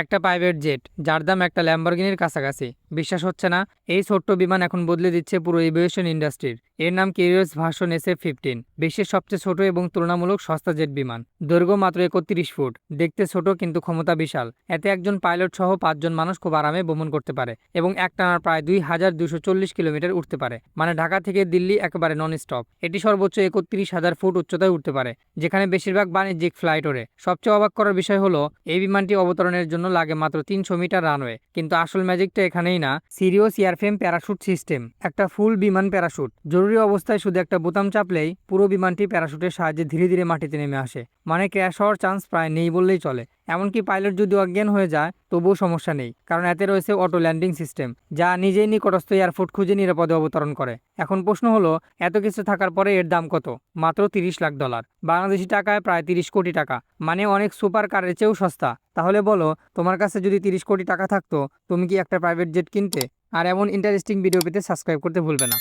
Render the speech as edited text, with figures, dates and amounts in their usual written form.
একটা private jet যার দাম একটা ল্যাম্বরগিনির কাছাকাছি। বিশ্বাস হচ্ছে না? এই ছোট্ট বিমান এখন বদলে দিচ্ছে পুরো এভিয়েশন ইন্ডাস্ট্রির। এর নাম কিউরিয়াস ভার্সন SF-15, বিশ্বের সবচেয়ে ছোট এবং তুলনামূলক সস্তা জেট বিমান। দৈর্ঘ্য মাত্র 31 ফুট, দেখতে ছোট কিন্তু ক্ষমতা বিশাল। এতে একজন পাইলট সহ 5 জন মানুষ খুব আরামে ভ্রমণ করতে পারে এবং একটানা প্রায় 2240 কিলোমিটার উঠতে পারে, মানে ঢাকা থেকে দিল্লি একেবারে নন স্টপ। এটি সর্বোচ্চ 31,000 ফুট উচ্চতায় উঠতে পারে, যেখানে বেশিরভাগ বাণিজ্যিক ফ্লাইট ওড়ে। সবচেয়ে অবাক করার বিষয় হলো এই বিমানটি অবতরণের জন্য লাগে মাত্র 300 মিটার রানওয়ে। কিন্তু আসল ম্যাজিকটা এখানেই না, সিরিয়াস এয়ারফ্রেম প্যারাশুট সিস্টেম, একটা ফুল বিমান প্যারাশুট। জরুরি অবস্থায় শুধু একটা বোতাম চাপলেই পুরো বিমানটি প্যারাশুটের সাহায্যে ধীরে ধীরে মাটিতে নেমে আসে, মানে ক্র্যাশ হওয়ার চান্স প্রায় নেই বললেই চলে। এমনকি পাইলট যদি অজ্ঞান হয়ে যায় তবুও সমস্যা নেই, কারণ এতে রয়েছে অটো ল্যান্ডিং সিস্টেম, যা নিজেই নিকটস্থ এয়ারপোর্ট খুঁজে নিরাপদে অবতরণ করে। এখন প্রশ্ন হলো, এত কিছু থাকার পরে এর দাম কত? মাত্র $30 লাখ, বাংলাদেশি টাকায় প্রায় 30 কোটি টাকা, মানে অনেক সুপার কারের চেয়েও সস্তা। তাহলে বলো, তোমার কাছে যদি 30 কোটি টাকা থাকতো, তুমি কি একটা প্রাইভেট জেট কিনতে? আর এমন ইন্টারেস্টিং ভিডিও পেতে সাবস্ক্রাইব করতে ভুলবে না।